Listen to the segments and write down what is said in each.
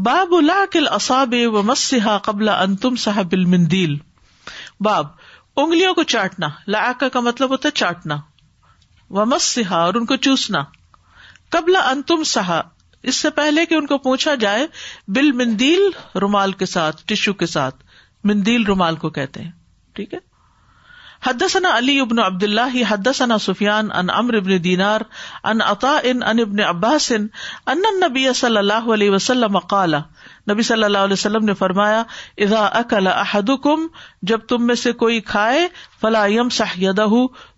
باب لعق الاصابع ومسها قبل ان تمسح بالمندیل. باب انگلیوں کو چاٹنا، لعق کا مطلب ہوتا ہے چاٹنا، ومسها اور ان کو چوسنا، قبل ان تمسح اس سے پہلے کہ ان کو پوچھا جائے، بالمندیل رومال کے ساتھ، ٹشو کے ساتھ. مندیل رومال کو کہتے ہیں. ٹھیک ہے. حدثنا علی بن عبد اللہ حدثنا سفیان عن عمرو بن دینار عن عطاء عن ابن عباس ان النبی صلی اللہ علیہ وسلم قال، نبی صلی اللہ علیہ وسلم نے فرمایا، اذا اکل احدکم جب تم میں سے کوئی کھائے، فلا یمسح یدہ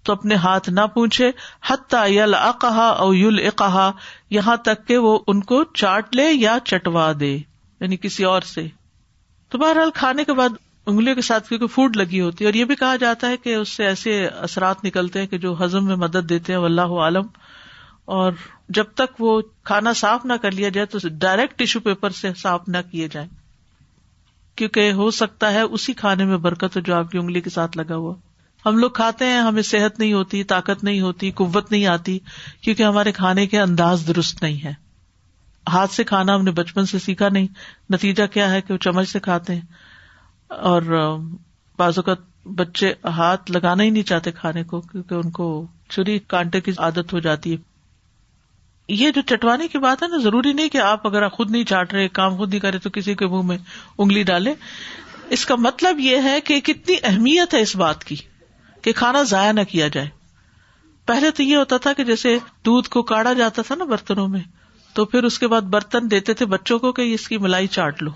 تو اپنے ہاتھ نہ پوچھے، حتی یلعقها او یلعقها یہاں تک کہ وہ ان کو چاٹ لے یا چٹوا دے، یعنی کسی اور سے. تو بہرحال کھانے کے بعد انگلیوں کے ساتھ کیونکہ فوڈ لگی ہوتی ہے، اور یہ بھی کہا جاتا ہے کہ اس سے ایسے اثرات نکلتے ہیں کہ جو ہضم میں مدد دیتے ہیں، واللہ عالم. اور جب تک وہ کھانا صاف نہ کر لیا جائے تو ڈائریکٹ ٹیشو پیپر سے صاف نہ کیے جائیں، کیونکہ ہو سکتا ہے اسی کھانے میں برکت ہو جو آپ کی انگلی کے ساتھ لگا ہوا. ہم لوگ کھاتے ہیں، ہمیں صحت نہیں ہوتی، طاقت نہیں ہوتی، قوت نہیں آتی، کیونکہ ہمارے کھانے کے انداز درست نہیں ہے. ہاتھ سے کھانا ہم نے بچپن سے سیکھا نہیں، نتیجہ کیا ہے کہ وہ چمچ سے کھاتے ہیں، اور بعض اوقات بچے ہاتھ لگانا ہی نہیں چاہتے کھانے کو، کیونکہ ان کو چھری کانٹے کی عادت ہو جاتی ہے. یہ جو چٹوانے کی بات ہے نا، ضروری نہیں کہ آپ اگر خود نہیں چاٹ رہے، کام خود نہیں کرے تو کسی کے منہ میں انگلی ڈالے. اس کا مطلب یہ ہے کہ کتنی اہمیت ہے اس بات کی کہ کھانا ضائع نہ کیا جائے. پہلے تو یہ ہوتا تھا کہ جیسے دودھ کو کاڑا جاتا تھا نا برتنوں میں، تو پھر اس کے بعد برتن دیتے تھے بچوں کو کہ اس کی ملائی چاٹ لو،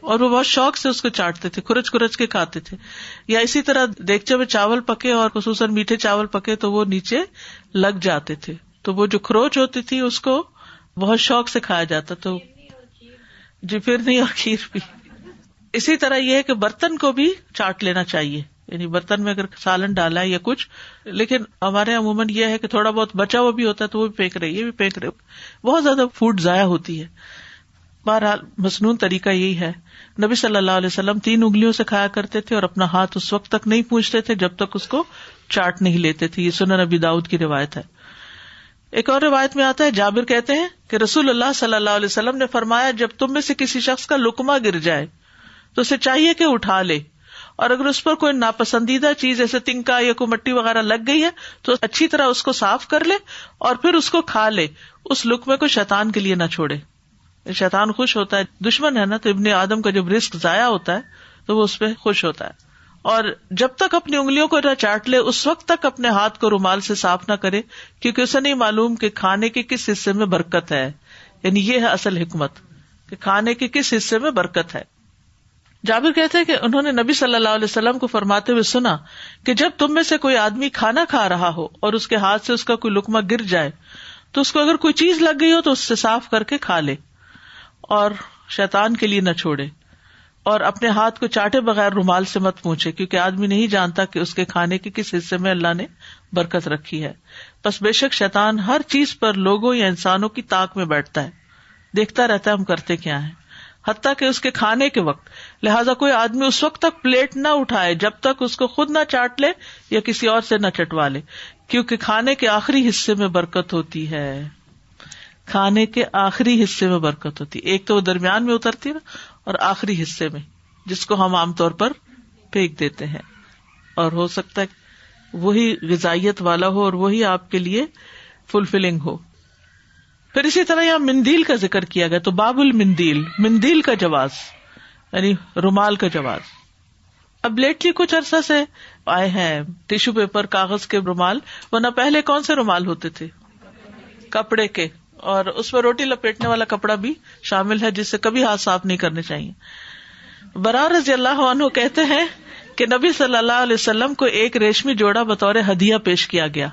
اور وہ بہت شوق سے اس کو چاٹتے تھے، کھرچ کھرچ کے کھاتے تھے. یا اسی طرح دیگچے میں چاول پکے اور خصوصاً میٹھے چاول پکے تو وہ نیچے لگ جاتے تھے، تو وہ جو کھروچ ہوتی تھی اس کو بہت شوق سے کھایا جاتا. تو جی پھر نہیں، اور کھیر بھی. اسی طرح یہ ہے کہ برتن کو بھی چاٹ لینا چاہیے، یعنی برتن میں اگر سالن ڈالا ہے یا کچھ، لیکن ہمارے عموماً یہ ہے کہ تھوڑا بہت بچا ہوا بھی ہوتا ہے تو وہ بھی پھینک رہے، یہ بھی پھینک رہے، بہت زیادہ فوڈ ضائع ہوتی ہے. بہرحال مسنون طریقہ یہی ہے. نبی صلی اللہ علیہ وسلم 3 انگلیوں سے کھایا کرتے تھے اور اپنا ہاتھ اس وقت تک نہیں پوچھتے تھے جب تک اس کو چاٹ نہیں لیتے تھے. یہ سنن ابی داؤد کی روایت ہے. ایک اور روایت میں آتا ہے، جابر کہتے ہیں کہ رسول اللہ صلی اللہ علیہ وسلم نے فرمایا، جب تم میں سے کسی شخص کا لقمہ گر جائے تو اسے چاہیے کہ اٹھا لے، اور اگر اس پر کوئی ناپسندیدہ چیز جیسے تنکا یا کوئی مٹی وغیرہ لگ گئی ہے تو اچھی طرح اس کو صاف کر لے اور پھر اس کو کھا لے. اس لقمے کو شیطان کے لیے نہ چھوڑے. شیطان خوش ہوتا ہے، دشمن ہے نا، تو ابن آدم کا جب رزق ضائع ہوتا ہے تو وہ اس پہ خوش ہوتا ہے. اور جب تک اپنی انگلیوں کو نہ چاٹ لے اس وقت تک اپنے ہاتھ کو رومال سے صاف نہ کرے، کیونکہ اسے نہیں معلوم کہ کھانے کے کس حصے میں برکت ہے. یعنی یہ ہے اصل حکمت کہ کھانے کے کس حصے میں برکت ہے. جابر کہتے ہیں کہ انہوں نے نبی صلی اللہ علیہ وسلم کو فرماتے ہوئے سنا کہ جب تم میں سے کوئی آدمی کھانا کھا رہا ہو اور اس کے ہاتھ سے اس کا کوئی لقمہ گر جائے تو اس کو اگر کوئی چیز لگ گئی ہو تو اس سے صاف کر کے کھا لے اور شیطان کے لیے نہ چھوڑے، اور اپنے ہاتھ کو چاٹے بغیر رومال سے مت پوچھے، کیونکہ آدمی نہیں جانتا کہ اس کے کھانے کے کس حصے میں اللہ نے برکت رکھی ہے. بس بے شک شیطان ہر چیز پر لوگوں یا انسانوں کی طاق میں بیٹھتا ہے، دیکھتا رہتا ہے ہم کرتے کیا ہیں، حتیٰ کہ اس کے کھانے کے وقت. لہٰذا کوئی آدمی اس وقت تک پلیٹ نہ اٹھائے جب تک اس کو خود نہ چاٹ لے یا کسی اور سے نہ چٹوا لے، کیونکہ کھانے کے آخری حصے میں برکت ہوتی ہے. کھانے کے آخری حصے میں برکت ہوتی ہے. ایک تو وہ درمیان میں اترتی ہے نا، اور آخری حصے میں جس کو ہم عام طور پر پھینک دیتے ہیں، اور ہو سکتا ہے وہی غذائیت والا ہو اور وہی آپ کے لیے فلفلنگ ہو. پھر اسی طرح یہاں مندیل کا ذکر کیا گیا، تو باب المندیل، مندیل کا جواز یعنی رومال کا جواز. اب لیٹلی کچھ عرصہ سے آئے ہیں ٹیشو پیپر، کاغذ کے رومال، ورنہ پہلے کون سے رومال ہوتے تھے؟ کپڑے کے، اور اس پر روٹی لپیٹنے والا کپڑا بھی شامل ہے جس سے کبھی ہاتھ صاف نہیں کرنے چاہیے. برا رضی اللہ عنہ کہتے ہیں کہ نبی صلی اللہ علیہ وسلم کو ایک ریشمی جوڑا بطور ہدیہ پیش کیا گیا،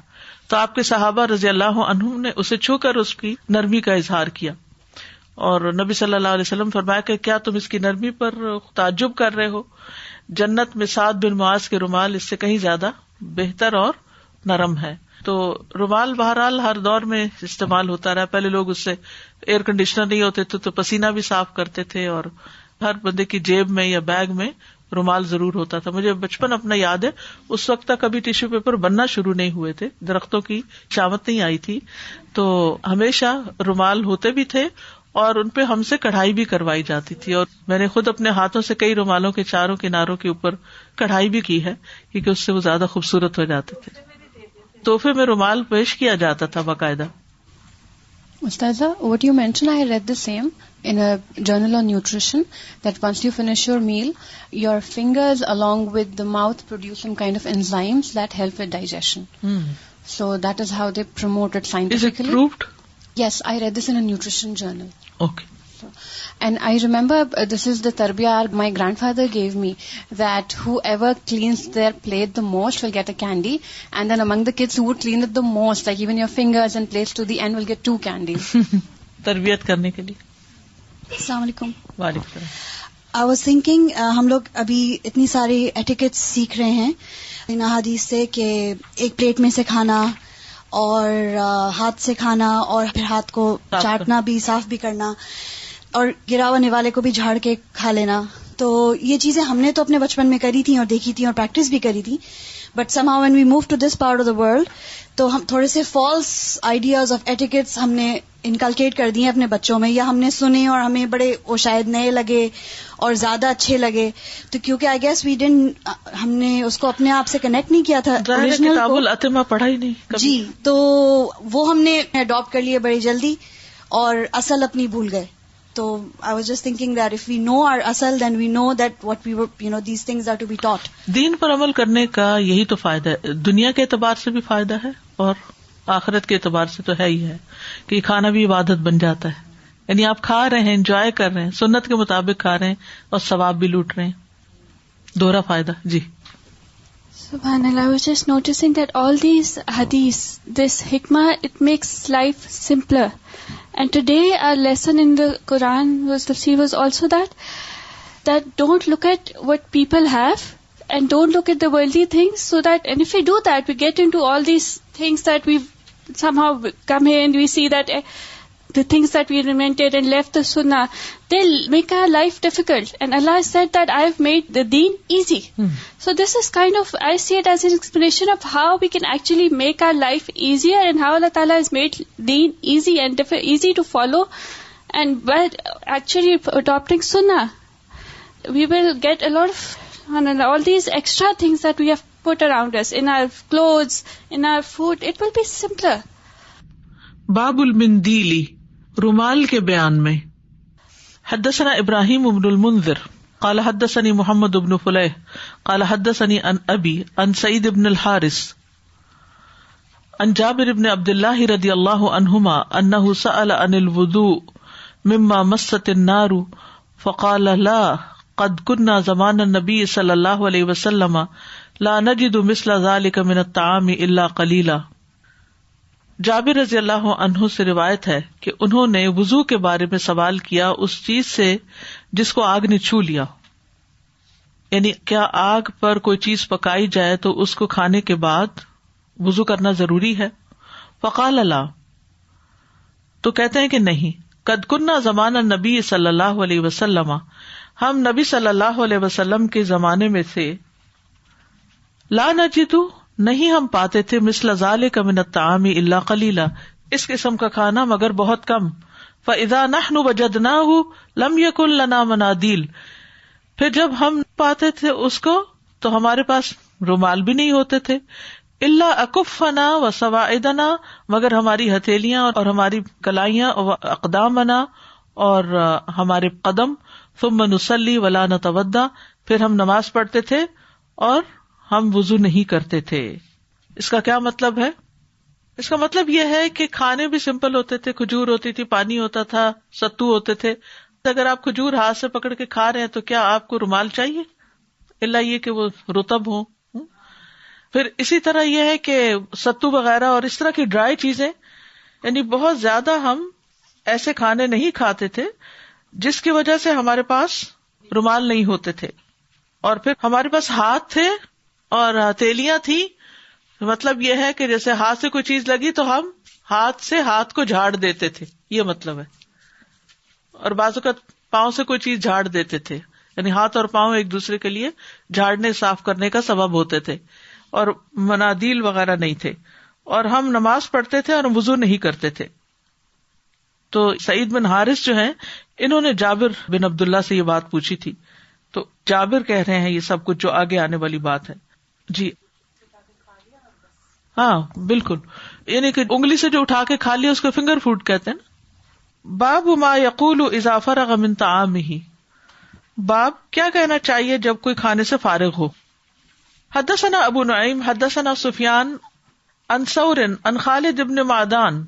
تو آپ کے صحابہ رضی اللہ عنہم نے اسے چھو کر اس کی نرمی کا اظہار کیا، اور نبی صلی اللہ علیہ وسلم فرمایا کہ کیا تم اس کی نرمی پر تعجب کر رہے ہو؟ جنت میں سعد بن معاذ کے رومال اس سے کہیں زیادہ بہتر اور نرم ہے. تو رومال بہرحال ہر دور میں استعمال ہوتا رہا. پہلے لوگ اس سے، ایئر کنڈیشنر نہیں ہوتے تھے تو پسینہ بھی صاف کرتے تھے، اور ہر بندے کی جیب میں یا بیگ میں رومال ضرور ہوتا تھا. مجھے بچپن اپنا یاد ہے, اس وقت تک کبھی ٹیشو پیپر بننا شروع نہیں ہوئے تھے, درختوں کی شامت نہیں آئی تھی, تو ہمیشہ رومال ہوتے بھی تھے اور ان پہ ہم سے کڑھائی بھی کروائی جاتی تھی. اور میں نے خود اپنے ہاتھوں سے کئی رومالوں کے چاروں کناروں کے اوپر کڑھائی بھی کی ہے, کیونکہ اس سے وہ زیادہ خوبصورت ہو جاتے تھے. تحفے میں رومال پیش کیا جاتا تھا باقاعدہ. Ustaza, what you mentioned, I read the same in a journal on nutrition, that once you finish your meal, your fingers along with the mouth produce some kind of enzymes that help with digestion. So that is how they promote it scientifically. Is it proved? Yes, I read this in a nutrition journal. Okay. And I remember this is the tarbiyah my grandfather gave me, that whoever cleans their plate the most will get a candy, and then among the kids who would clean it the most, like even your fingers and plates to the end, will get 2 candies. تربیت کرنے کے لیے. السلام علیکم. وعلیکم السلام. I was thinking ہم لوگ ابھی اتنی ساری ایٹیکیٹس سیکھ رہے ہیں ان احادیث سے, کہ ایک پلیٹ میں سے کھانا اور ہاتھ سے کھانا اور پھر ہاتھ کو چاٹنا بھی, صاف بھی کرنا, اور گرا ہوا نوالے کو بھی جھاڑ کے کھا لینا. تو یہ چیزیں ہم نے تو اپنے بچپن میں کری تھیں اور دیکھی تھیں اور پریکٹس بھی کری تھی, but somehow when we move to this part of the world, تو ہم تھوڑے سے فالس آئیڈیاز آف ایٹیکیٹس ہم نے انکلکیٹ کر دیے اپنے بچوں میں, یا ہم نے سنے اور ہمیں بڑے وہ شاید نئے لگے اور زیادہ اچھے لگے. تو کیونکہ آئی گیس وی ڈنٹ, ہم نے اس کو اپنے آپ سے کنیکٹ نہیں کیا تھا اوریجنل کتاب الاتمہ پڑھا ہی نہیں جی, تو وہ ہم نے اڈاپٹ کر لیے بڑی جلدی اور اصل اپنی بھول گئے. تو I was just thinking that if we know our asal, then we know that what we were, these things are to be taught. دین پر عمل کرنے کا یہی تو فائدہ ہے, دنیا کے اعتبار سے بھی فائدہ ہے اور آخرت کے اعتبار سے تو ہے ہی ہے, کہ کھانا بھی عبادت بن جاتا ہے. یعنی آپ کھا رہے ہیں, انجوائے کر رہے ہیں, سنت کے مطابق کھا رہے ہیں اور ثواب بھی لوٹ رہے ہیں, دوہرا فائدہ. جی. Subhanallah, I was just noticing that all these hadiths, this hikmah, it makes life simpler. And today our lesson in the Quran was also that don't look at what people have and don't look at the worldly things, so that, and if we do that, we get into all these things that we've somehow come here and we see that the things that we invented and left the sunnah, they'll make our life difficult. And Allah said that I've made the deen easy. So this is kind of, I see it as an explanation of how we can actually make our life easier, and how Allah Ta'ala has made deen easy and easy to follow. And by actually adopting sunnah, we will get a lot of all these extra things that we have put around us, in our clothes, in our food. It will be simpler. باب المندیلی, رومال کے بیان میں. حدثنا ابراہیم بن المنذر قال حدثني محمد بن فلیح قال حدثني عن ابی عن سعید بن الحارث عن جابر بن عبد الله رضی اللہ عنہما انه سأل عن الوضوء مما مست النار فقال لا قد كنا زمان النبي صلی اللہ علیہ وسلم لا نجد مثل ذلك من الطعام الا قليلا. جابر رضی اللہ عنہ سے روایت ہے کہ انہوں نے وضو کے بارے میں سوال کیا اس چیز سے جس کو آگ نے چھو لیا. یعنی کیا آگ پر کوئی چیز پکائی جائے تو اس کو کھانے کے بعد وضو کرنا ضروری ہے؟ فقال لا, تو کہتے ہیں کہ نہیں. قد کنا زمان النبی صلی اللہ علیہ وسلم, ہم نبی صلی اللہ علیہ وسلم کے زمانے میں سے, لا نجدو, نہیں ہم پاتے تھے, مثل ذالک من الطعام الا قلیلا, اس قسم کا کھانا مگر بہت کم. فاذا نحن وجدناه لم يكن لنا منادیل, پھر جب ہم پاتے تھے اس کو تو ہمارے پاس رومال بھی نہیں ہوتے تھے. الا اکفنا وسواعدنا, مگر ہماری ہتھیلیاں اور ہماری کلائیاں, واقدامنا, اور ہمارے قدم. ثم نصلی ولا نتوضا, پھر ہم نماز پڑھتے تھے اور ہم وضو نہیں کرتے تھے. اس کا کیا مطلب ہے؟ اس کا مطلب یہ ہے کہ کھانے بھی سمپل ہوتے تھے, کھجور ہوتی تھی, پانی ہوتا تھا, ستو ہوتے تھے. اگر آپ کھجور ہاتھ سے پکڑ کے کھا رہے ہیں تو کیا آپ کو رومال چاہیے؟ الا یہ کہ وہ رطب ہو. پھر اسی طرح یہ ہے کہ ستو وغیرہ اور اس طرح کی ڈرائی چیزیں, یعنی بہت زیادہ ہم ایسے کھانے نہیں کھاتے تھے جس کی وجہ سے ہمارے پاس رومال نہیں ہوتے تھے. اور پھر ہمارے پاس ہاتھ تھے اور ہتھیلیاں تھی. مطلب یہ ہے کہ جیسے ہاتھ سے کوئی چیز لگی تو ہم ہاتھ سے ہاتھ کو جھاڑ دیتے تھے, یہ مطلب ہے. اور بعض اوقات پاؤں سے کوئی چیز جھاڑ دیتے تھے. یعنی ہاتھ اور پاؤں ایک دوسرے کے لیے جھاڑنے صاف کرنے کا سبب ہوتے تھے، اور منادیل وغیرہ نہیں تھے، اور ہم نماز پڑھتے تھے اور وضو نہیں کرتے تھے. تو سعید بن حارث جو ہیں انہوں نے جابر بن عبداللہ سے یہ بات پوچھی تھی، تو جابر کہہ رہے ہیں یہ سب کچھ جو آگے آنے والی بات ہے. جی ہاں بالکل، یعنی کہ انگلی سے جو اٹھا کے کھا لیا اس کو فنگر فوڈ کہتے ہیں نا. باب ما یقول اذا فرغ من طعامہ، باب کیا کہنا چاہیے جب کوئی کھانے سے فارغ ہو. حدثنا ابو نعیم حدثنا سفیان عن ثور عن خالد بن معدان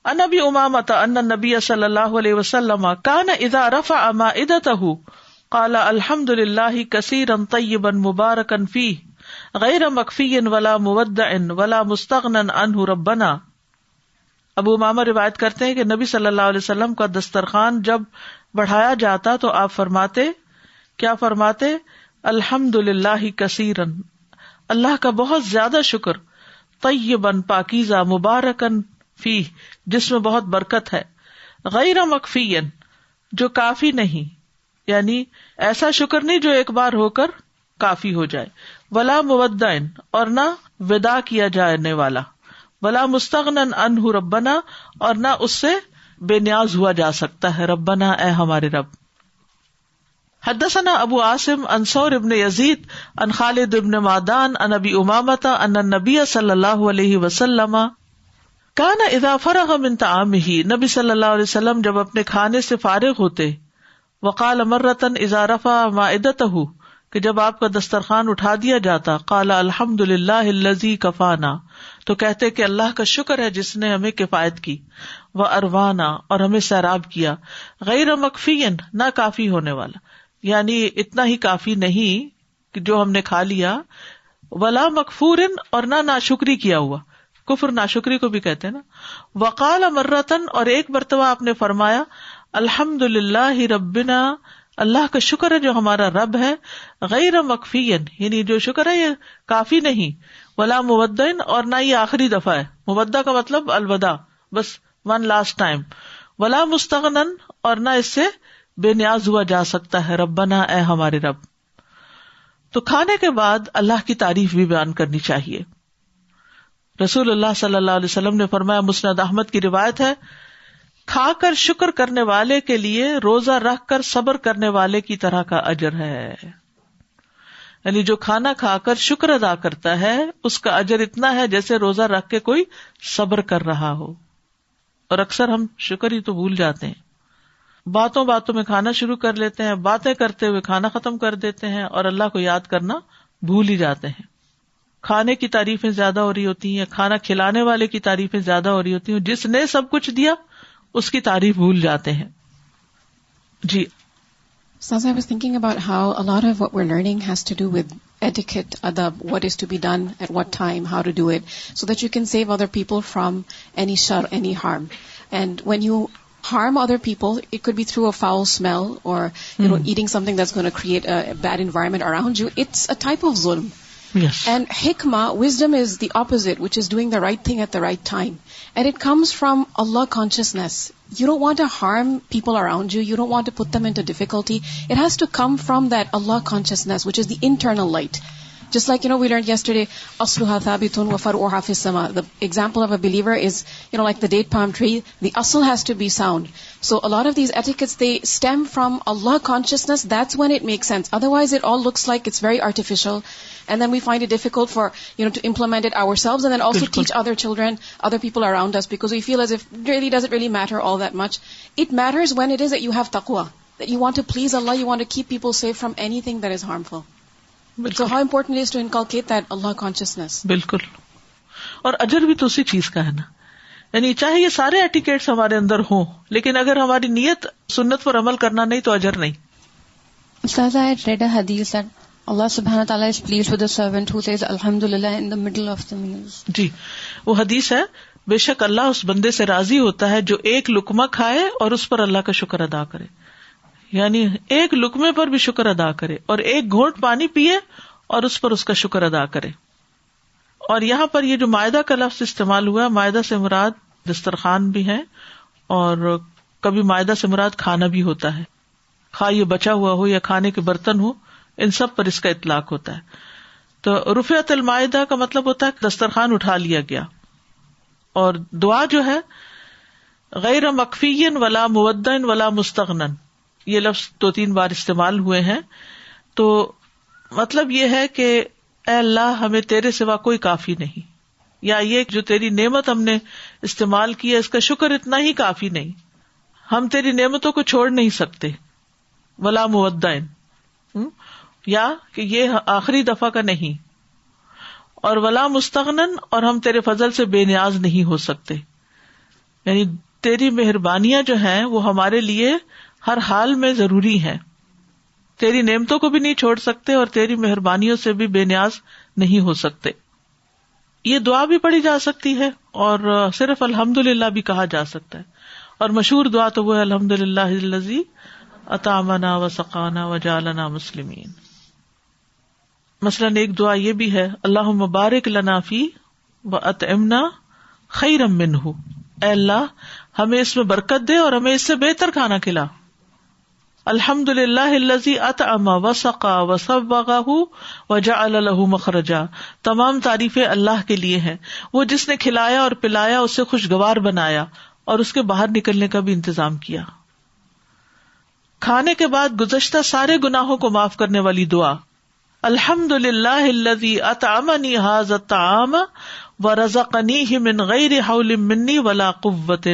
عن ابی امامۃ ان النبی صلی اللہ علیہ وسلم کان اذا رفع مائدته قال الحمد للہ کثیرا طیبا مبارکا فیہ غیر مکفی ولا مودع ولا مستغنى عنہ ربنا. ابو امامہ روایت کرتے ہیں کہ نبی صلی اللہ علیہ وسلم کا دسترخوان جب بڑھایا جاتا تو آپ فرماتے، کیا فرماتے؟ الحمد للہ کثیرا، اللہ کا بہت زیادہ شکر، طیباً پاکیزہ، مبارکاً فیہ جس میں بہت برکت ہے، غیر مکفی جو کافی نہیں، یعنی ایسا شکر نہیں جو ایک بار ہو کر کافی ہو جائے، ولا مودع اور نہ ودا کیا جانے والا، ولا مستغنن عنہ ربنا اور نہ اس سے بے نیاز ہوا جا سکتا ہے، ربنا اے ہمارے رب. حدثنا ابو عاصم عن ثور بن یزید عن خالد بن معدان عن ابی امامۃ ان النبی صلی اللہ علیہ وسلم کان اذا فرغ من طعامہ، نبی صلی اللہ علیہ وسلم جب اپنے کھانے سے فارغ ہوتے، وقال مرۃ اذا رفع مائدتہ کہ جب آپ کا دسترخوان اٹھا دیا جاتا، قال الحمد للہ الذی کفانا تو کہتے کہ اللہ کا شکر ہے جس نے ہمیں کفایت کی، واروانا اور ہمیں سیراب کیا، غیر مکفی نہ کافی ہونے والا، یعنی اتنا ہی کافی نہیں کہ جو ہم نے کھا لیا، ولا مکفور اور نہ ناشکری کیا ہوا، کفر ناشکری کو بھی کہتے ہیں نا. وقال مرتن اور ایک مرتبہ آپ نے فرمایا الحمد للہ ربنا، اللہ کا شکر ہے جو ہمارا رب ہے، غیر مکفی یعنی جو شکر ہے یہ کافی نہیں، ولا مودع اور نہ یہ آخری دفعہ ہے، مودع کا مطلب الوداع، بس ون لاسٹ ٹائم، ولا مستغنن اور نہ اس سے بے نیاز ہوا جا سکتا ہے، ربنا اے ہمارے رب. تو کھانے کے بعد اللہ کی تعریف بھی بیان کرنی چاہیے. رسول اللہ صلی اللہ علیہ وسلم نے فرمایا، مسند احمد کی روایت ہے، کھا کر شکر کرنے والے کے لیے روزہ رکھ کر صبر کرنے والے کی طرح کا اجر ہے. یعنی جو کھانا کھا کر شکر ادا کرتا ہے اس کا اجر اتنا ہے جیسے روزہ رکھ کے کوئی صبر کر رہا ہو. اور اکثر ہم شکر ہی تو بھول جاتے ہیں، باتوں باتوں میں کھانا شروع کر لیتے ہیں، باتیں کرتے ہوئے کھانا ختم کر دیتے ہیں اور اللہ کو یاد کرنا بھول ہی جاتے ہیں. کھانے کی تعریفیں زیادہ ہو رہی ہوتی ہیں، کھانا کھلانے والے کی تعریفیں زیادہ ہو رہی ہوتی ہیں، جس نے سب کچھ دیا اس کی تعریف بھول جاتے ہیں. جی So I was thinking about how a lot of what we're learning has to do with etiquette, adab, what is to be done at what time, how to do it, so that you can save other people from any shar, any harm. And when you harm other people, it could be through a foul smell or eating something that's going to create a bad environment around you. It's a type of zulm. Yes. And hikmah, wisdom, is the opposite, which is doing the right thing at the right time. And it comes from Allah consciousness. You don't want to harm people around you. You don't want to put them into difficulty. It has to come from that Allah consciousness, which is the internal light. Just like, we learned yesterday, asluha thabitun wa far'uha fis sama. The example of a believer is, like the date palm tree, the asl has to be sound. So a lot of these etiquettes, they stem from Allah consciousness. That's when it makes sense. Otherwise, it all looks like it's very artificial. And then we find it difficult for, to implement it ourselves and then also teach other children, other people around us, because we feel as if it really doesn't really matter all that much. It matters when it is that you have taqwa, that you want to please Allah, you want to keep people safe from anything that is harmful. So how important it is to inculcate that Allah consciousness. بالکل. اور اجر بھی تو اسی چیز کا ہے نا، یعنی چاہے یہ سارے ایٹیکیٹس ہمارے اندر ہوں، لیکن اگر ہماری نیت سنت پر عمل کرنا نہیں تو اجر نہیں. Ustaz, I had read a hadith that Allah subhanahu wa ta'ala is pleased with the servant who says Alhamdulillah in the middle of the meals. جی وہ حدیث ہے، بے شک اللہ اس بندے سے راضی ہوتا ہے جو ایک لقمہ کھائے اور اس پر اللہ کا شکر ادا کرے، یعنی ایک لقمے پر بھی شکر ادا کرے اور ایک گھونٹ پانی پیے اور اس پر اس کا شکر ادا کرے. اور یہاں پر یہ جو مائدہ کا لفظ استعمال ہوا، مائدہ سے مراد دسترخوان بھی ہے اور کبھی مائدہ سے مراد کھانا بھی ہوتا ہے. خواہ یہ بچا ہوا ہو یا کھانے کے برتن ہو، ان سب پر اس کا اطلاق ہوتا ہے. تو رفعت المائدہ کا مطلب ہوتا ہے دسترخوان اٹھا لیا گیا. اور دعا جو ہے غیر مکفی ولا مودع ولا مستغنن، یہ لفظ 2-3 بار استعمال ہوئے ہیں. تو مطلب یہ ہے کہ اے اللہ ہمیں تیرے سوا کوئی کافی نہیں، یا یہ جو تیری نعمت ہم نے استعمال کی ہے اس کا شکر اتنا ہی کافی نہیں، ہم تیری نعمتوں کو چھوڑ نہیں سکتے. ولا مودع، یا کہ یہ آخری دفعہ کا نہیں، اور ولا مستغنن، اور ہم تیرے فضل سے بے نیاز نہیں ہو سکتے. یعنی تیری مہربانیاں جو ہیں وہ ہمارے لیے ہر حال میں ضروری ہیں، تیری نعمتوں کو بھی نہیں چھوڑ سکتے اور تیری مہربانیوں سے بھی بے نیاز نہیں ہو سکتے. یہ دعا بھی پڑھی جا سکتی ہے اور صرف الحمدللہ بھی کہا جا سکتا ہے. اور مشہور دعا تو وہ ہے الحمدللہ الذی اطعمنا وسقانا وجعلنا مسلمین. مثلاً ایک دعا یہ بھی ہے اللہم بارک لنا فی واطعمنا خیرا منہ، اے اللہ ہمیں اس میں برکت دے اور ہمیں اس سے بہتر کھانا کھلا. الحمدللہ الذی اطعم وسقا وصبغہ وجعل لہ مخرجا، تمام تعریفیں اللہ کے لیے ہیں، وہ جس نے کھلایا اور پلایا، اسے خوشگوار بنایا اور اس کے باہر نکلنے کا بھی انتظام کیا. کھانے کے بعد گزشتہ سارے گناہوں کو معاف کرنے والی دعا الحمدللہ الذی اطعمنی ھذا الطعام ورزقنیہ من غیر حول منی ولا قوۃ.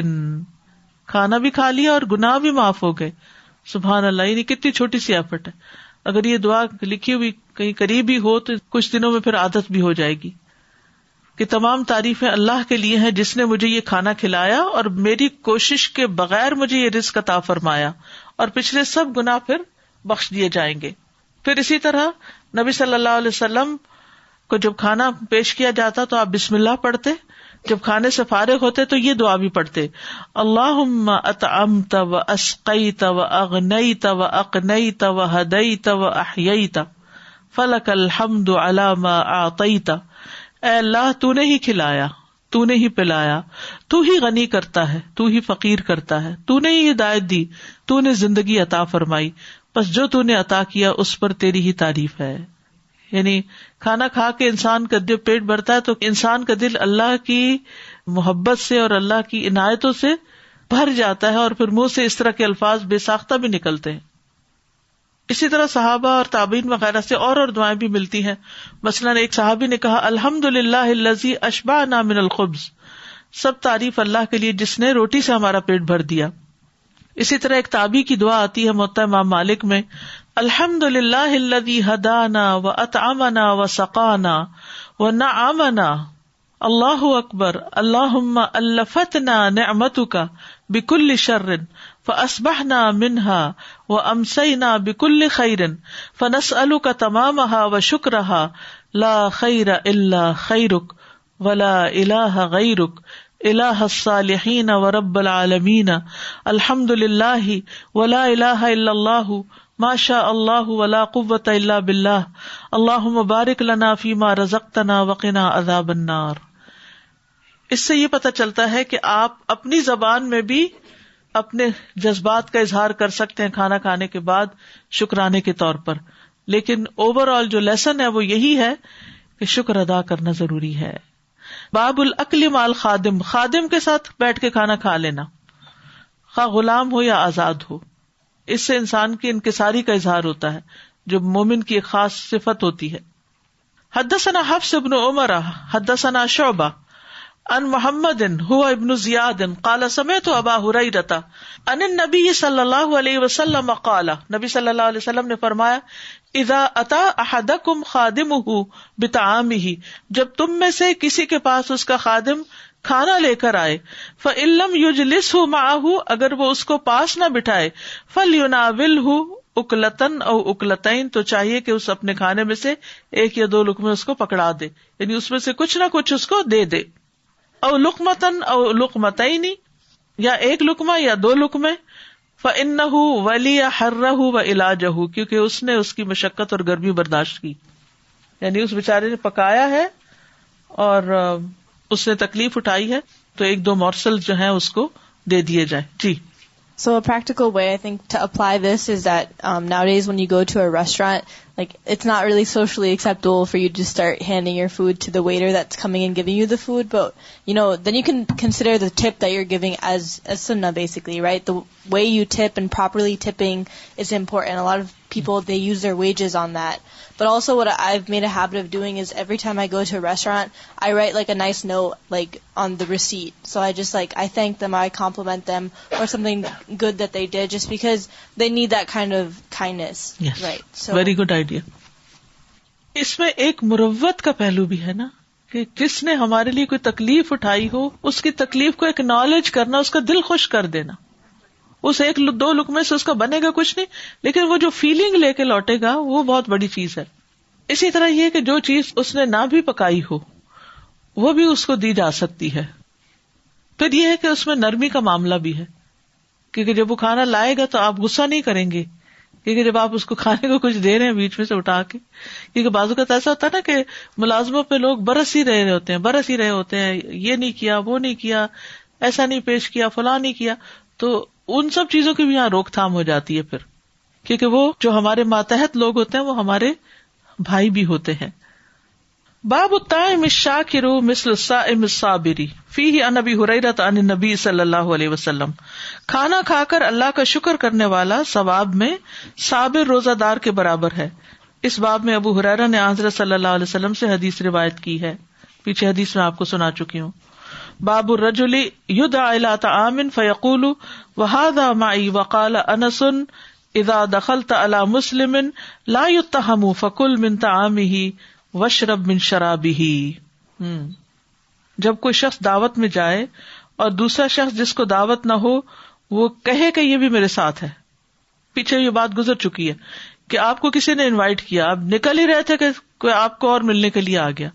کھانا بھی کھا لیا اور گناہ بھی معاف ہو گئے. سبحان اللہ، یعنی کتنی چھوٹی سی ایفرٹ ہے. اگر یہ دعا لکھی ہوئی کہیں قریب ہی ہو تو کچھ دنوں میں پھر عادت بھی ہو جائے گی کہ تمام تعریفیں اللہ کے لیے ہیں جس نے مجھے یہ کھانا کھلایا اور میری کوشش کے بغیر مجھے یہ رزق عطا فرمایا، اور پچھلے سب گناہ پھر بخش دیے جائیں گے. پھر اسی طرح نبی صلی اللہ علیہ وسلم کو جب کھانا پیش کیا جاتا تو آپ بسم اللہ پڑھتے، جب کھانے سے فارغ ہوتے تو یہ دعا بھی پڑھتے اللہم اطعمت و اسقیت و اغنیت و اقنیت و ہدیت و احییت فلک الحمد علی ما اعطیت. اے اللہ تو نے ہی کھلایا، تو نے ہی پلایا، تو ہی غنی کرتا ہے، تو ہی فقیر کرتا ہے، تو نے ہی ہدایت دی، تو نے زندگی عطا فرمائی، بس جو تو نے عطا کیا اس پر تیری ہی تعریف ہے. یعنی کھانا کھا کے انسان کا جب پیٹ بھرتا ہے تو انسان کا دل اللہ کی محبت سے اور اللہ کی عنایتوں سے بھر جاتا ہے، اور پھر منہ سے اس طرح کے الفاظ بے ساختہ بھی نکلتے ہیں. اسی طرح صحابہ اور تابعین وغیرہ سے اور دعائیں بھی ملتی ہیں. مثلاً ایک صحابی نے کہا الحمدللہ الذی اشبعنا من الخبز، سب تعریف اللہ کے لیے جس نے روٹی سے ہمارا پیٹ بھر دیا. اسی طرح ایک تابعی کی دعا آتی ہے موطا امام مالک میں الحمدللہ الذی ہدانا و اطعمنا و سقانا و نعمنا اللہ اکبر اللہم الفتنا نعمتک بکل شر فاصبحنا منها وامسینا بکل خیر فنسألک تمامها وشکرها لا خیر الا خیرک ولا الہ غیرک الہ الصالحین ورب العالمین الحمدللہ ولا الہ الا اللہ ما شاء اللہ ولا قوۃ الا باللہ اللہم بارک لنا فیما رزقتنا وقنا عذاب النار. اس سے یہ پتہ چلتا ہے کہ آپ اپنی زبان میں بھی اپنے جذبات کا اظہار کر سکتے ہیں کھانا کھانے کے بعد شکرانے کے طور پر، لیکن اوور آل جو لیسن ہے وہ یہی ہے کہ شکر ادا کرنا ضروری ہے. باب الاکل مع الخادم، خادم کے ساتھ بیٹھ کے کھانا کھا لینا، خواہ غلام ہو یا آزاد ہو. اس سے انسان کی انکساری کا اظہار ہوتا ہے جو مومن کی ایک خاص صفت ہوتی ہے. حدثنا حفص بن عمر حدثنا شعبہ عن محمد هو ابن زیاد قال سمعت ابا ہریرہ عن النبی صلی اللہ علیہ وسلم قال، نبی صلی اللہ علیہ وسلم نے فرمایا اذا اتی احدکم خادمہ بطعامہ، جب تم میں سے کسی کے پاس اس کا خادم کھانا لے کر آئے فإن لم یجلسہ معہ، اگر وہ اس کو پاس نہ بٹھائے فلیناولہ اکلتن او اکلتین، تو چاہیے کہ اس اپنے کھانے میں سے ایک یا دو لقمے اس کو پکڑا دے، یعنی اس میں سے کچھ نہ کچھ اس کو دے دے. او لقمتن او لقمتین، یا ایک لقمہ یا دو لقمے. فإنہ ولی حرہ و علاجہ، کیونکہ اس نے اس کی مشقت اور گرمی برداشت کی، یعنی اس بیچارے نے پکایا ہے اور اس نے تکلیف اٹھائی ہے، تو ایک دو مورسل جو ہیں اس کو دے دیے جائیں. جی So a practical way, I think, to apply this is that nowadays when you go to a restaurant, like, it's not really socially acceptable for you to start handing your food to the waiter that's coming and giving you the food, but, then you can consider the tip that you're giving as sunnah, basically, right? The way you tip and properly tipping is important. A lot of people, they use their wages on that. But also what I've made a habit of doing is every time I go to a restaurant, I write like a nice note like on the receipt. So I just I thank them, I compliment them, or something good that they did, just because they need that kind of kindness. Yes. Right. So Very good idea. اس میں ایک مروت کا پہلو بھی ہے نا, کہ جس نے ہمارے لیے کوئی تکلیف اٹھائی ہو, اس کی تکلیف کو ایکنالج کرنا, اس کا دل خوش کر دینا. اس ایک دو لقمے سے اس کا بنے گا کچھ نہیں, لیکن وہ جو فیلنگ لے کے لوٹے گا وہ بہت بڑی چیز ہے. اسی طرح یہ کہ جو چیز اس نے نہ بھی پکائی ہو وہ بھی اس کو دی جا سکتی ہے. پھر یہ ہے کہ اس میں نرمی کا معاملہ بھی ہے, کیونکہ جب وہ کھانا لائے گا تو آپ غصہ نہیں کریں گے, کیونکہ جب آپ اس کو کھانے کو کچھ دے رہے ہیں بیچ میں سے اٹھا کے, کیونکہ بعض اوقات ایسا ہوتا ہے نا کہ ملازموں پہ لوگ برس ہی رہے ہوتے ہیں, یہ نہیں کیا, وہ نہیں کیا, ایسا نہیں پیش کیا, فلاں نہیں کیا, تو ان سب چیزوں کی بھی یہاں روک تھام ہو جاتی ہے پھر, کیونکہ وہ جو ہمارے ماتحت لوگ ہوتے ہیں وہ ہمارے بھائی بھی ہوتے ہیں. باب الطاعم الشاکر مثل الصائم الصابر فیہ عن ابی ہریرہ عن النبی صلی اللہ علیہ وسلم, کھانا کھا کر اللہ کا شکر کرنے والا ثواب میں صابر روزہ دار کے برابر ہے. اس باب میں ابو ہریرہ نے حضرت صلی اللہ علیہ وسلم سے حدیث روایت کی ہے, پیچھے حدیث میں آپ کو سنا چکی ہوں. باب الرجل یدعى الى طعام فیقول وهذا معي وقال انس اذا دخلت على مسلم لا يتهم فكل من طعامه واشرب من شرابه. جب کوئی شخص دعوت میں جائے اور دوسرا شخص جس کو دعوت نہ ہو وہ کہے کہ یہ بھی میرے ساتھ ہے. پیچھے یہ بات گزر چکی ہے کہ آپ کو کسی نے انوائٹ کیا, آپ نکل ہی رہے تھے کہ کوئی آپ کو اور ملنے کے لیے آ گیا,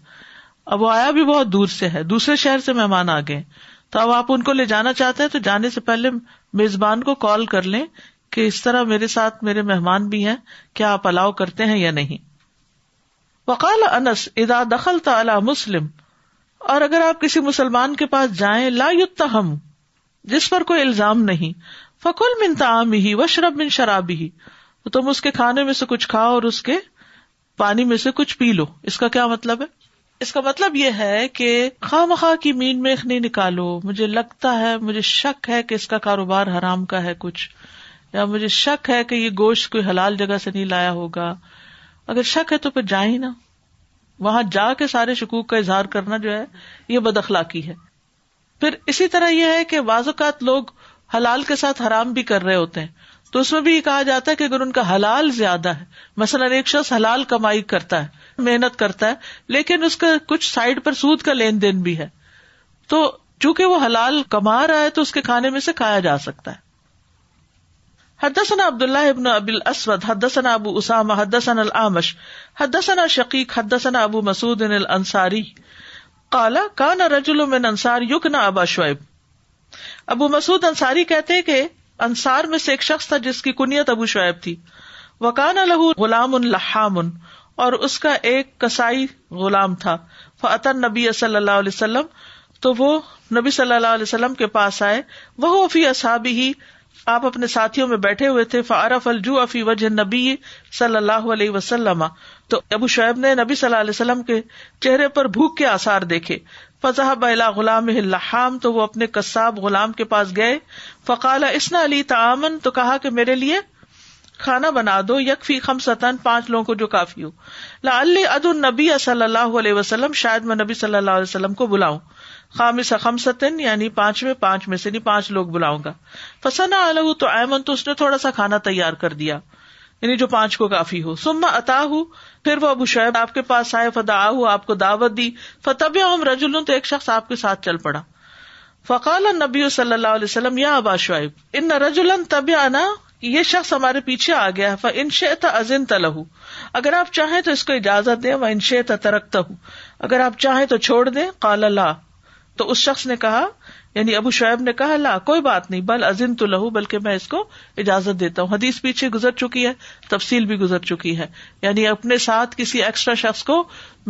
اب وہ آیا بھی بہت دور سے ہے, دوسرے شہر سے مہمان آ گئے, تو اب آپ ان کو لے جانا چاہتے ہیں تو جانے سے پہلے میزبان کو کال کر لیں کہ اس طرح میرے ساتھ میرے مہمان بھی ہیں, کیا آپ الاؤ کرتے ہیں یا نہیں. وقال انس اذا دخلت علی مسلم, اور اگر آپ کسی مسلمان کے پاس جائیں, لا یتہم, جس پر کوئی الزام نہیں, فکل من طعامہ واشرب من شرابہ, تو تم اس کے کھانے میں سے کچھ کھاؤ اور اس کے پانی میں سے کچھ پی لو. اس کا کیا مطلب ہے؟ اس کا مطلب یہ ہے کہ خواہ مخواہ کی مین میخ نہیں نکالو, مجھے لگتا ہے, مجھے شک ہے کہ اس کا کاروبار حرام کا ہے کچھ, یا مجھے شک ہے کہ یہ گوشت کوئی حلال جگہ سے نہیں لایا ہوگا. اگر شک ہے تو پھر جائیں نا, وہاں جا کے سارے شکوک کا اظہار کرنا جو ہے یہ بد اخلاقی ہے. پھر اسی طرح یہ ہے کہ بعض اوقات لوگ حلال کے ساتھ حرام بھی کر رہے ہوتے ہیں, تو اس میں بھی یہ کہا جاتا ہے کہ اگر ان کا حلال زیادہ ہے, مثلا ایک شخص حلال کمائی کرتا ہے, محنت کرتا ہے, لیکن اس کا کچھ سائڈ پر سود کا لین دین بھی ہے, تو چونکہ وہ حلال کما رہا ہے تو اس کے کھانے میں سے کھایا جا سکتا ہے. حدثنا عبداللہ ابن ابی الاسود حدثنا ابو اسامہ حدثنا الاعمش حدثنا شقیق حدثنا ابو مسعود الانصاری قال کان رجل من انصار یکنى ابا شعیب. ابو مسعود انصاری کہتے ہیں کہ انصار میں سے ایک شخص تھا جس کی کنیت ابو شعیب تھی. وکان له غلام لحام, اور اس کا ایک کسائی غلام تھا. فأتى النبي صلی اللہ علیہ وسلم, تو وہ نبی صلی اللہ علیہ وسلم کے پاس آئے. وهو فی اصحابہ, آپ اپنے ساتھیوں میں بیٹھے ہوئے تھے. فعرف الجوع فی وجہ النبی صلی اللہ علیہ وسلم, تو ابو شعیب نے نبی صلی اللہ علیہ وسلم کے چہرے پر بھوک کے آثار دیکھے. فذهب الى غلامه اللحام, تو وہ اپنے قصاب غلام کے پاس گئے. فقال اصنع لی طعاما, تو کہا کہ میرے لیے کھانا بنا دو. یکفی خمسۃ, 5 لوگوں کو جو کافی ہو. لعلی ادعو النبی صلی اللہ علیہ وسلم, شاید میں نبی صلی اللہ علیہ وسلم کو بلاؤں. خامس خمسۃ, یعنی 5 میں سے نہیں 5 لوگ بلاؤں گا. فصنع له طعاما, تو اس نے تھوڑا سا کھانا تیار کر دیا, یعنی جو 5 کو کافی ہو. ثم اتاہ, پھر وہ ابو شعیب آپ کے پاس آئے. فدعاہ, آپ کو دعوت دی. فتبعهم رجل, تو ایک شخص آپ کے ساتھ چل پڑا. فقال النبی صلی اللہ علیہ وسلم یا ابا شعیب ان رجلا تبعنا, یہ شخص ہمارے پیچھے آ گیا. فان شئت اذنت له, اگر آپ چاہیں تو اس کو اجازت دیں. وان شئت ترکته, اگر آپ چاہیں تو چھوڑ دیں. قال لا, تو اس شخص نے کہا, یعنی ابو شعیب نے کہا, لا, کوئی بات نہیں, بل اذنت له, بلکہ میں اس کو اجازت دیتا ہوں. حدیث پیچھے گزر چکی ہے, تفصیل بھی گزر چکی ہے, یعنی اپنے ساتھ کسی ایکسٹرا شخص کو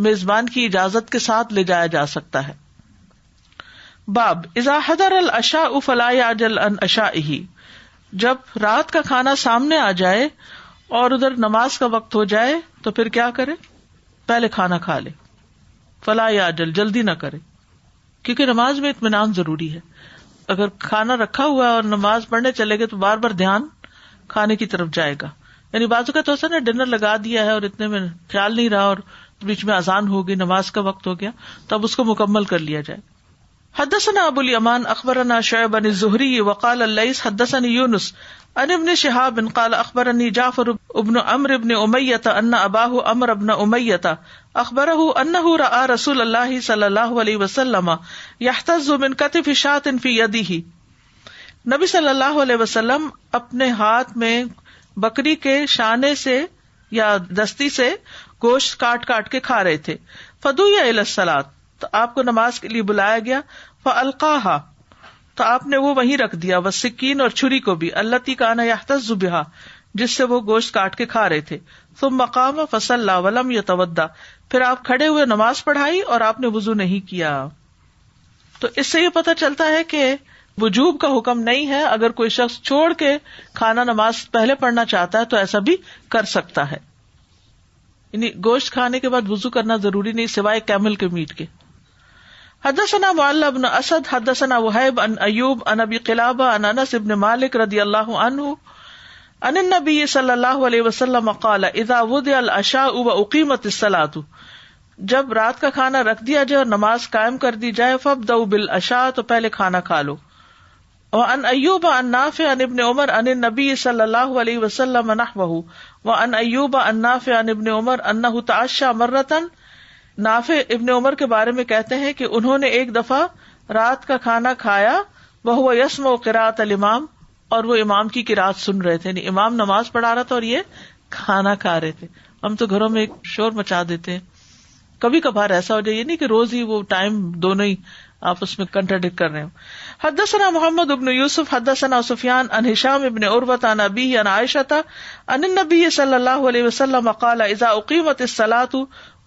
میزبان کی اجازت کے ساتھ لے جایا جا سکتا ہے. باب اذا حضر العشاء فلا يعجل عن عشائه, جب رات کا کھانا سامنے آ جائے اور ادھر نماز کا وقت ہو جائے تو پھر کیا کرے؟ پہلے کھانا کھا لے. فلا یعجل، جلدی نہ کرے، کیونکہ نماز میں اطمینان ضروری ہے. اگر کھانا رکھا ہوا ہے اور نماز پڑھنے چلے گئے تو بار بار دھیان کھانے کی طرف جائے گا. یعنی بازو کا تو ایسا نا ڈنر لگا دیا ہے اور اتنے میں خیال نہیں رہا اور بیچ میں اذان ہو گئی، نماز کا وقت ہو گیا، تو اب اس کو مکمل کر لیا جائے. حدثنا ابو الیمان اخبرنا شعیب بن الزہری وقال الليث حدثني یونس عن ابن شہاب قال اخبرني جعفر ابن عمرو بن امیۃ ان اباہ عمرو بن امیۃ اخبرہ انہ رأى رسول اللہ صلی اللہ علیہ وسلم یحتز من کتف شاة فی یدہ. نبی صلی اللہ علیہ وسلم اپنے ہاتھ میں بکری کے شانے سے یا دستی سے گوشت کاٹ کاٹ کے کھا رہے تھے. فدعی الی الصلاۃ، تو آپ کو نماز کے لیے بلایا گیا. فالقاها، تو آپ نے وہ وہیں رکھ دیا. والسکین، اور چھری کو بھی. اللتی کان یحتز بہا، جس سے وہ گوشت کاٹ کے کھا رہے تھے. ثم قام فصلی ولم یتوضا، پھر آپ کھڑے ہوئے نماز پڑھائی اور آپ نے وضو نہیں کیا. تو اس سے یہ پتہ چلتا ہے کہ وجوب کا حکم نہیں ہے. اگر کوئی شخص چھوڑ کے کھانا نماز پہلے پڑھنا چاہتا ہے تو ایسا بھی کر سکتا ہے. یعنی گوشت کھانے کے بعد وضو کرنا ضروری نہیں سوائے کیمل کے میٹ کے. حدثنا معل بن اسد حدثنا وہیب عن ایوب عن ابی قلابہ عن انس بن مالک رضی اللہ عنہ عن النبی صلی اللہ علیہ وسلم قال اذا وضع العشاء واقیمت الصلاۃ، جب رات کا کھانا رکھ دیا جائے اور نماز قائم کر دی جائے، فابدؤوا بالعشاء، تو پہلے کھانا کھا لو. وعن ایوب عن نافع عن ابن عمر عن النبی صلی اللہ علیہ وسلم نحوہ. وعن ایوب عن نافع عن ابن عمر انہ تعشى مرۃ، نافع ابن عمر کے بارے میں کہتے ہیں کہ انہوں نے ایک دفعہ رات کا کھانا کھایا، وہو یسمع قراءۃ الامام، اور وہ امام کی قراءت سن رہے تھے. یعنی امام نماز پڑھا رہا تھا اور یہ کھانا کھا رہے تھے. ہم تو گھروں میں ایک شور مچا دیتے ہیں، کبھی کبھار ایسا ہو جائے، یہ نہیں کہ روز ہی وہ ٹائم دونوں ہی آپس میں کنٹراڈکٹ کر رہے ہوں. حدثنا محمد بن یوسف حدثنا سفیان عن ہشام بن عروۃ عن ابیہ عن عائشۃ عن النبی صلی اللہ علیہ وسلم قال اذا اقیمت الصلاۃ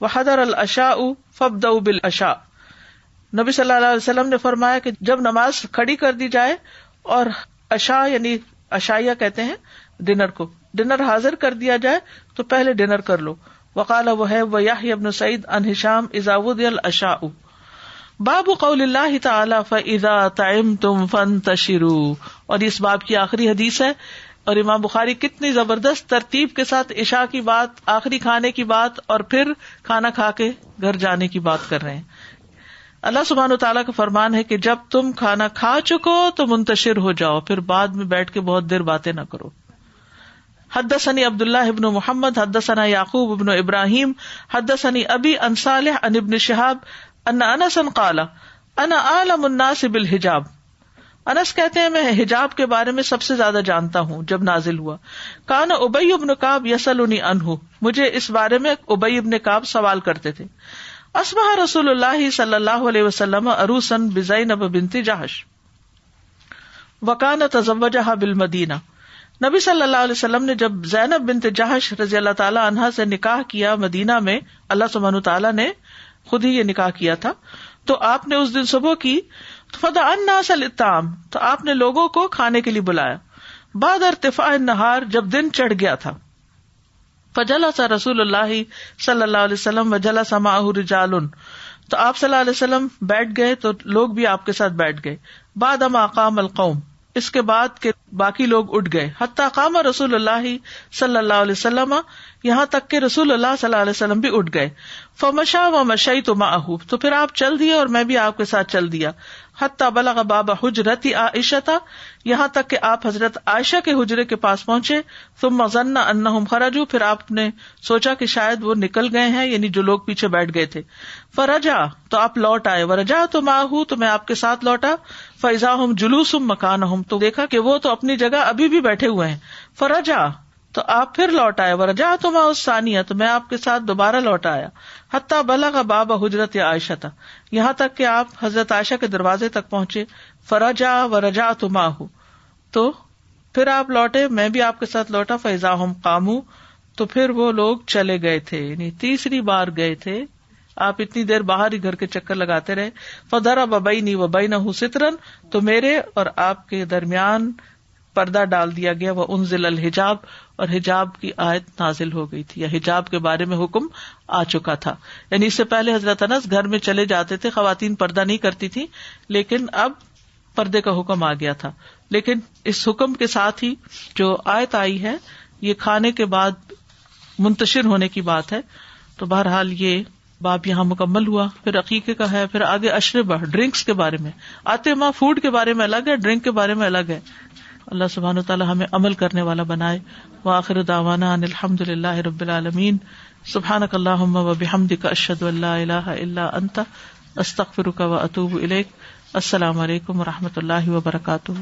وحضر العشاء فابدؤوا بالعشاء. نبی صلی اللہ علیہ وسلم نے فرمایا کہ جب نماز کھڑی کر دی جائے اور عشاء یعنی عشائیہ کہتے ہیں ڈنر کو، ڈنر حاضر کر دیا جائے تو پہلے ڈنر کر لو. وقال وہیب ویحیی بن سعید عن ہشام اذا وضع العشاء. باب قول اللہ تعالی فاذا طعمتم فانتشروا، اور اس باب کی آخری حدیث ہے. اور امام بخاری کتنی زبردست ترتیب کے ساتھ عشاء کی بات، آخری کھانے کی بات اور پھر کھانا کھا کے گھر جانے کی بات کر رہے ہیں. اللہ سبحانہ و تعالیٰ کا فرمان ہے کہ جب تم کھانا کھا چکو تو منتشر ہو جاؤ، پھر بعد میں بیٹھ کے بہت دیر باتیں نہ کرو. حدثني عبد الله بن محمد حدثنا يعقوب بن ابراہیم حدثني ابي عن صالح عن ابن شهاب ان انس قال انا اعلم الناس بالحجاب. انس کہتے ہیں میں حجاب کے بارے میں سب سے زیادہ جانتا ہوں. جب نازل ہوا کان ابی بن کعب یسألنی عنہ، مجھے اس بارے میں ابی بن کعب سوال کرتے تھے. اصبح رسول اللہ صلی اللہ علیہ وسلم عروسا بزینب بنت جحش وکان تزوجها بالمدینہ. نبی صلی اللہ علیہ وسلم نے جب زینب بنت جحش رضی اللہ تعالی عنہا سے نکاح کیا مدینہ میں، اللہ سبحانہ تعالیٰ نے خود ہی یہ نکاح کیا تھا، تو آپ نے اس دن صبح کی فدعا الناس للطعام، تو آپ نے لوگوں کو کھانے کے لیے بلایا. بعد ارتفاع النہار، جب دن چڑھ گیا تھا. فجلس رسول اللہ صلی اللہ علیہ وسلم وجلس معه رجال، تو آپ صلی اللہ علیہ وسلم بیٹھ گئے تو لوگ بھی آپ کے ساتھ بیٹھ گئے. بعد ما قام القوم، اس کے بعد کہ باقی لوگ اٹھ گئے. حتی قام رسول اللہ صلی اللہ علیہ وسلم، یہاں تک کہ رسول اللہ صلی اللہ علیہ وسلم بھی اٹھ گئے. فمشى ومشيت معه، تو پھر آپ چل دیے اور میں بھی آپ کے ساتھ چل دیا. حتی بلغ باب حجرت عائشہ، یہاں تک کہ آپ حضرت عائشہ کے حجرے کے پاس پہنچے. ثم ظن انہم خرجوا، پھر آپ نے سوچا کہ شاید وہ نکل گئے ہیں، یعنی جو لوگ پیچھے بیٹھ گئے تھے. فرجع، تو آپ لوٹ آئے. ورجعت معه، تو میں آپ کے ساتھ لوٹا. فاذا هم جلوس مکانہم، تو دیکھا کہ وہ تو اپنی جگہ ابھی بھی بیٹھے ہوئے ہیں. فرجع، تو آپ پھر لوٹ آئے. ورجعت معه الثانیہ، تو میں آپ کے ساتھ دوبارہ لوٹ آیا. حتی بلغ باب حجرت عائشہ، یہاں تک کہ آپ حضرت عائشہ کے دروازے تک پہنچے. فرجع ورجعت معه، تو پھر آپ لوٹے، میں بھی آپ کے ساتھ لوٹا. فاذا هم قاموا، تو پھر وہ لوگ چلے گئے تھے، یعنی تیسری بار گئے تھے. آپ اتنی دیر باہر ہی گھر کے چکر لگاتے رہے. فضرب بینی وبینہ سترا، تو میرے اور آپ کے درمیان پردہ ڈال دیا گیا. وَأُنزِلَ الْحِجَابُ اور حجاب کی آیت نازل ہو گئی تھی یا حجاب کے بارے میں حکم آ چکا تھا. یعنی اس سے پہلے حضرت انس گھر میں چلے جاتے تھے, خواتین پردہ نہیں کرتی تھی, لیکن اب پردے کا حکم آ گیا تھا. لیکن اس حکم کے ساتھ ہی جو آیت آئی ہے یہ کھانے کے بعد منتشر ہونے کی بات ہے. تو بہرحال یہ باب یہاں مکمل ہوا. پھر عقیقے کا ہے, پھر آگے اشربہ ڈرنکس کے بارے میں. اطعمہ فوڈ کے بارے میں الگ ہے, ڈرنک کے بارے میں الگ ہے. اللہ سبحانہ وتعالی ہمیں عمل کرنے والا بنائے. وآخر دعوانا ان الحمد للہ رب العالمین. سبحانک اللہم وبحمدک اشہد ان لا الہ الا انت استغفرک واتوب الیک. السلام علیکم ورحمۃ اللہ وبرکاتہ.